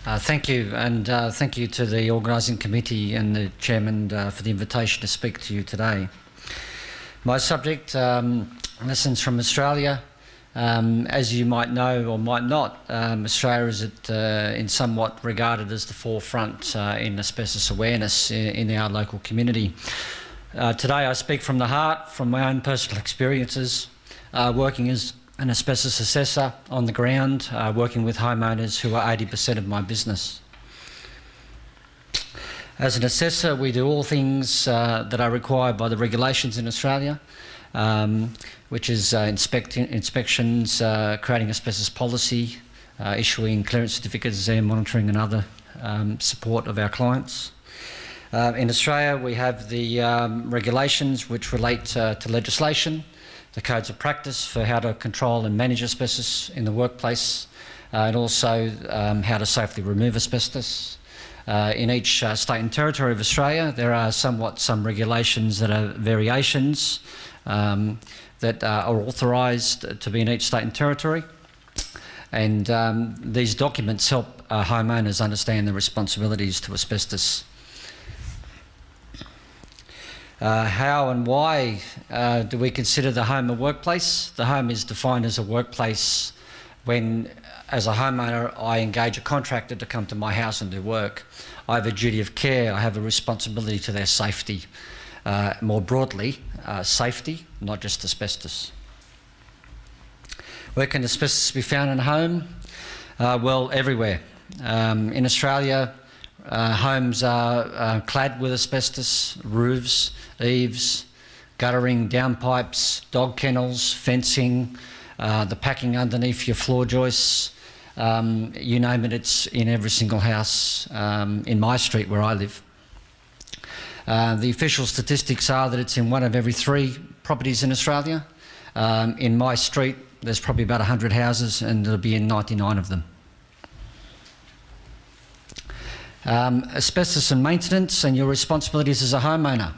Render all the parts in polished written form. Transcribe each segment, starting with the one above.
Thank you, and thank you to the organising committee and the chairman for the invitation to speak to you today. My subject, lessons from Australia. As you might know or might not, Australia is in somewhat regarded as the forefront in asbestos awareness in our local community. Today I speak from the heart, from my own personal experiences, working as an asbestos assessor on the ground, working with homeowners who are 80% of my business. As an assessor, we do all things that are required by the regulations in Australia, which is inspections, creating asbestos policy, issuing clearance certificates, air monitoring and other support of our clients. In Australia, we have the regulations which relate to legislation, the codes of practice for how to control and manage asbestos in the workplace, and also how to safely remove asbestos. In each state and territory of Australia, there are some regulations that are variations that are authorised to be in each state and territory. And these documents help homeowners understand the responsibilities to asbestos. How and why do we consider the home a workplace? The home is defined as a workplace when, as a homeowner, I engage a contractor to come to my house and do work. I have a duty of care, I have a responsibility to their safety. More broadly, safety, not just asbestos. Where can asbestos be found in a home? Well, everywhere. In Australia, homes are clad with asbestos, roofs, eaves, guttering, downpipes, dog kennels, fencing, the packing underneath your floor joists, you name it, it's in every single house in my street where I live. The official statistics are that it's in 1 of every 3 properties in Australia. In my street, there's probably about 100 houses and it'll be in 99 of them. Asbestos and maintenance and your responsibilities as a homeowner.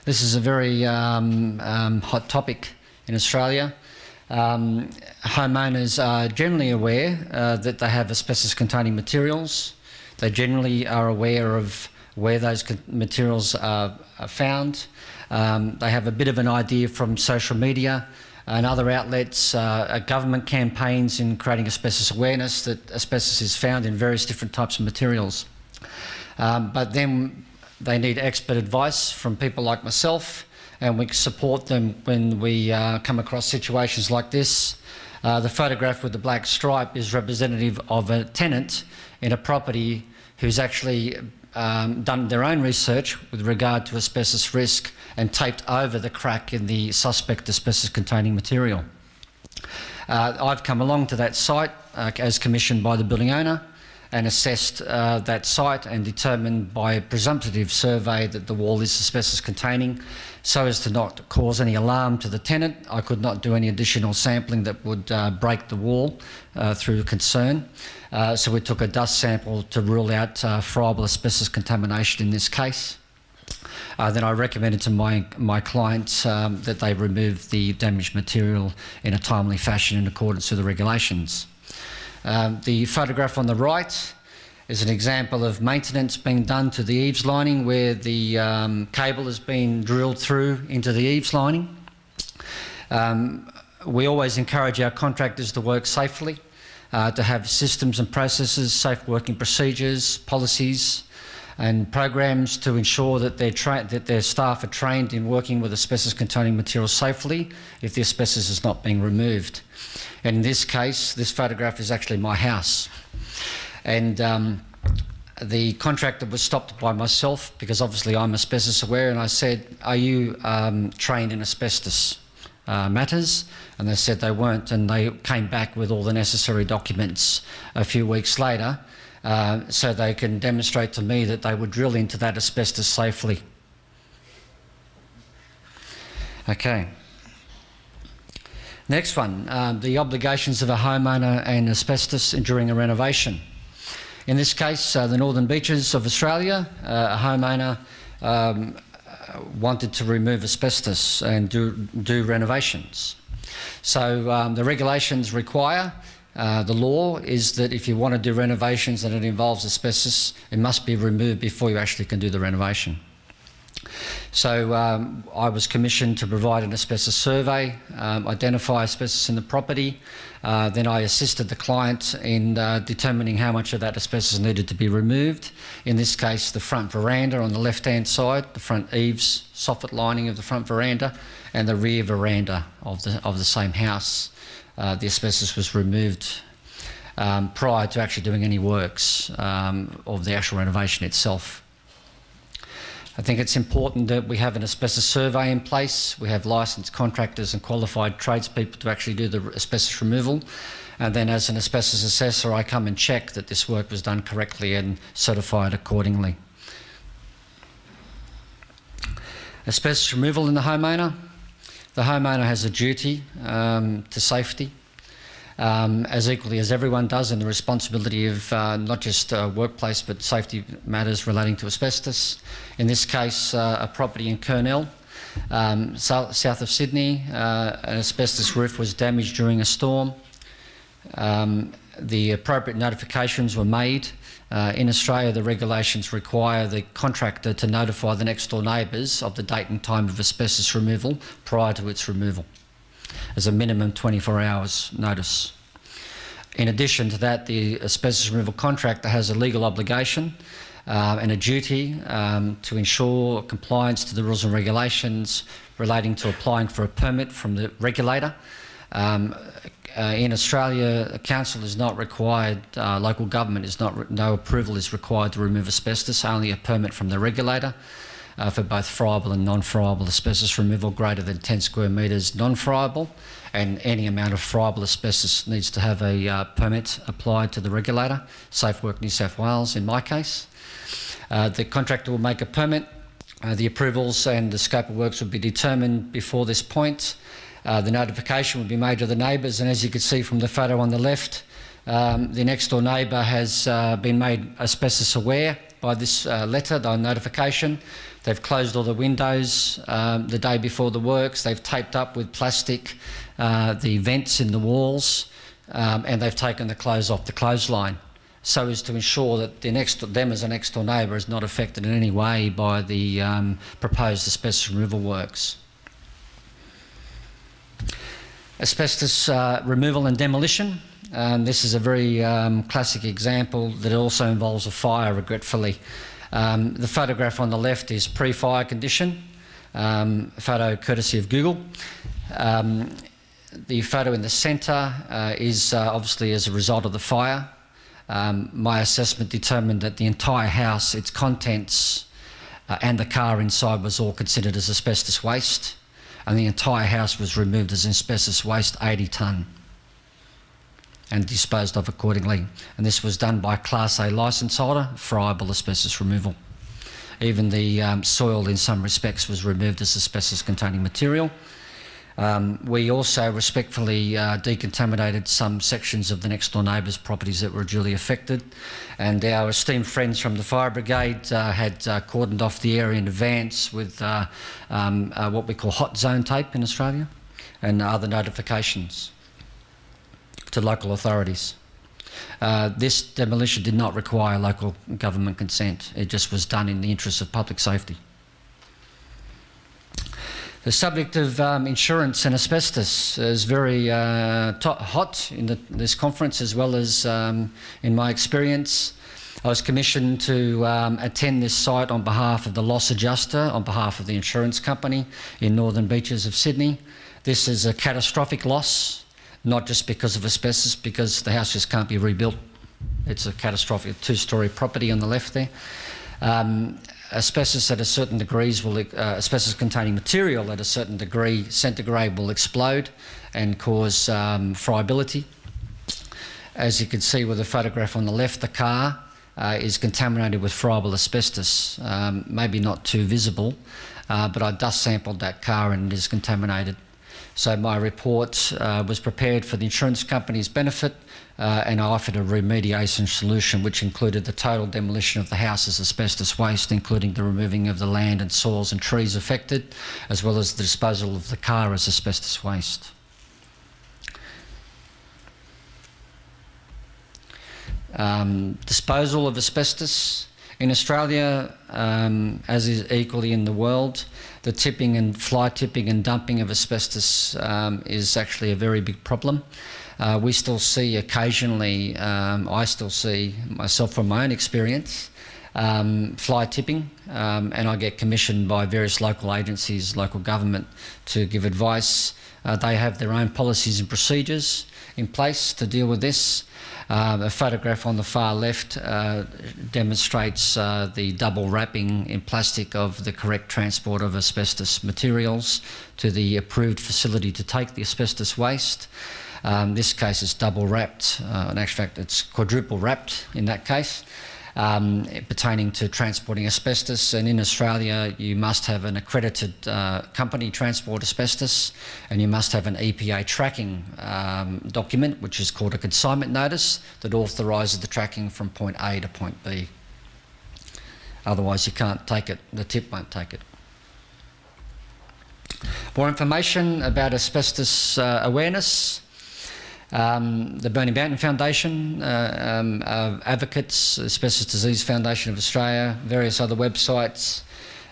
This is a very hot topic in Australia. Homeowners are generally aware that they have asbestos-containing materials. They generally are aware of where those materials are found. They have a bit of an idea from social media and other outlets, government campaigns in creating asbestos awareness that asbestos is found in various different types of materials. But then they need expert advice from people like myself, and we support them when we come across situations like this. The photograph with the black stripe is representative of a tenant in a property who's actually done their own research with regard to asbestos risk and taped over the crack in the suspect asbestos-containing material. I've come along to that site as commissioned by the building owner and assessed that site and determined by a presumptive survey that the wall is asbestos containing. So as to not cause any alarm to the tenant, I could not do any additional sampling that would break the wall through concern. So we took a dust sample to rule out friable asbestos contamination in this case. Then I recommended to my clients that they remove the damaged material in a timely fashion in accordance with the regulations. The photograph on the right is an example of maintenance being done to the eaves lining where the cable has been drilled through into the eaves lining. We always encourage our contractors to work safely, to have systems and processes, safe working procedures, policies and programs to ensure that their staff are trained in working with asbestos-containing materials safely if the asbestos is not being removed. And in this case, this photograph is actually my house. And the contractor was stopped by myself because obviously I'm asbestos aware, and I said, are you trained in asbestos matters? And they said they weren't, and they came back with all the necessary documents a few weeks later so they can demonstrate to me that they would drill into that asbestos safely. Okay. Next one, the obligations of a homeowner and asbestos during a renovation. In this case, the Northern Beaches of Australia, a homeowner wanted to remove asbestos and do renovations. So the regulations require The law is that if you want to do renovations and it involves asbestos, it must be removed before you actually can do the renovation. So I was commissioned to provide an asbestos survey, identify asbestos in the property. Then I assisted the client in determining how much of that asbestos needed to be removed. In this case, the front veranda on the left-hand side, the front eaves, soffit lining of the front veranda, and the rear veranda of the same house. The asbestos was removed prior to actually doing any works of the actual renovation itself. I think it's important that we have an asbestos survey in place. We have licensed contractors and qualified tradespeople to actually do the asbestos removal. And then as an asbestos assessor, I come and check that this work was done correctly and certified accordingly. Asbestos removal in the homeowner. The homeowner has a duty to safety, as equally as everyone does, and the responsibility of not just workplace but safety matters relating to asbestos. In this case, a property in Kurnell, south of Sydney, an asbestos roof was damaged during a storm. The appropriate notifications were made. In Australia, the regulations require the contractor to notify the next door neighbours of the date and time of asbestos removal prior to its removal, as a minimum 24 hours notice. In addition to that, the asbestos removal contractor has a legal obligation and a duty to ensure compliance to the rules and regulations relating to applying for a permit from the regulator. In Australia, a council is not required, local government is not, no approval is required to remove asbestos, only a permit from the regulator for both friable and non-friable asbestos removal greater than 10 square metres non-friable, and any amount of friable asbestos needs to have a permit applied to the regulator, Safe Work New South Wales in my case. The contractor will make a permit. The approvals and the scope of works will be determined before this point. The notification will be made to the neighbours, and as you can see from the photo on the left, the next door neighbour has been made asbestos aware by this letter, the notification. They've closed all the windows the day before the works. They've taped up with plastic the vents in the walls, and they've taken the clothes off the clothesline, so as to ensure that them as a next door neighbour is not affected in any way by the proposed asbestos removal works. Asbestos removal and demolition. This is a very classic example that also involves a fire, regretfully. The photograph on the left is pre-fire condition, a photo courtesy of Google. The photo in the centre is obviously as a result of the fire. My assessment determined that the entire house, its contents and the car inside was all considered as asbestos waste, and the entire house was removed as asbestos waste, 80 tonne, and disposed of accordingly. And this was done by Class A licence holder, friable asbestos removal. Even the soil in some respects was removed as asbestos containing material. We also respectfully decontaminated some sections of the next door neighbours' properties that were duly affected, and our esteemed friends from the fire brigade had cordoned off the area in advance with what we call hot zone tape in Australia, and other notifications to local authorities. This demolition did not require local government consent. It just was done in the interest of public safety. The subject of insurance and asbestos is very hot in this conference, as well as in my experience. I was commissioned to attend this site on behalf of the loss adjuster, on behalf of the insurance company in Northern Beaches of Sydney. This is a catastrophic loss, not just because of asbestos, because the house just can't be rebuilt. It's a catastrophic two-storey property on the left there. Asbestos at a certain degrees will, asbestos-containing material at a certain degree, centigrade, will explode and cause friability. As you can see with the photograph on the left, the car is contaminated with friable asbestos. Maybe not too visible, but I dust sampled that car and it is contaminated. So my report was prepared for the insurance company's benefit, and I offered a remediation solution which included the total demolition of the house as asbestos waste, including the removing of the land and soils and trees affected, as well as the disposal of the car as asbestos waste. Disposal of asbestos. In Australia, as is equally in the world, the tipping and fly tipping and dumping of asbestos is actually a very big problem. We still see occasionally, I still see myself from my own experience, fly tipping, and I get commissioned by various local agencies, local government, to give advice. They have their own policies and procedures in place to deal with this. A photograph on the far left demonstrates the double wrapping in plastic of the correct transport of asbestos materials to the approved facility to take the asbestos waste. This case is double wrapped, in actual fact it's quadruple wrapped in that case, pertaining to transporting asbestos. And in Australia you must have an accredited company transport asbestos, and you must have an EPA tracking document, which is called a consignment notice, that authorises the tracking from point A to point B. Otherwise you can't take it, the tip won't take it. More information about asbestos awareness. The Burning Mountain Foundation, Advocates, Asbestos Disease Foundation of Australia, various other websites.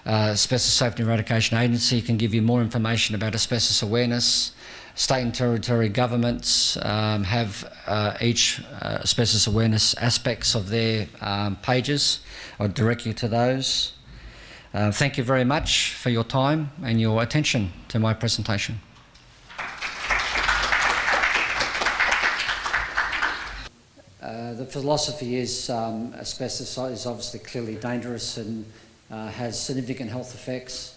Asbestos Safety and Eradication Agency can give you more information about asbestos awareness. State and territory governments have each asbestos awareness aspects of their pages. I'll direct you to those. Thank you very much for your time and your attention to my presentation. The philosophy is asbestos is obviously clearly dangerous and has significant health effects.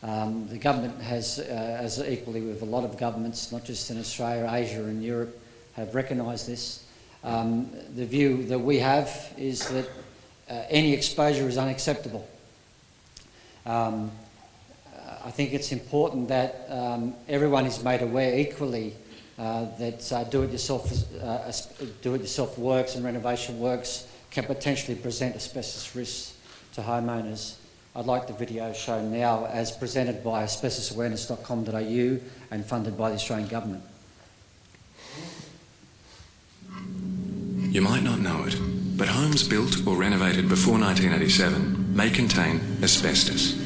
The government has, as equally with a lot of governments, not just in Australia, Asia and Europe, have recognised this. The view that we have is that any exposure is unacceptable. I think it's important that everyone is made aware equally that do-it-yourself works and renovation works can potentially present asbestos risks to homeowners. I'd like the video shown now as presented by asbestosawareness.com.au and funded by the Australian Government. You might not know it, but homes built or renovated before 1987 may contain asbestos,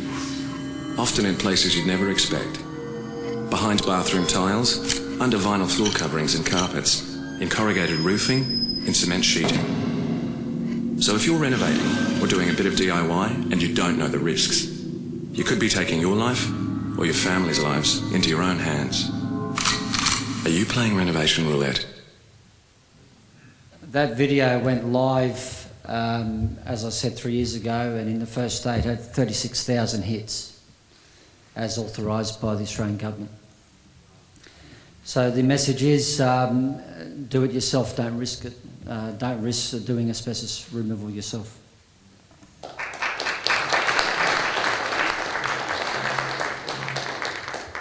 often in places you'd never expect. Behind bathroom tiles, under vinyl floor coverings and carpets, in corrugated roofing, in cement sheeting. So if you're renovating or doing a bit of DIY and you don't know the risks, you could be taking your life or your family's lives into your own hands. Are you playing renovation roulette? That video went live, as I said, 3 years ago, and in the first day it had 36,000 hits, as authorised by the Australian Government. So the message is, do it yourself, don't risk it. Don't risk doing asbestos removal yourself.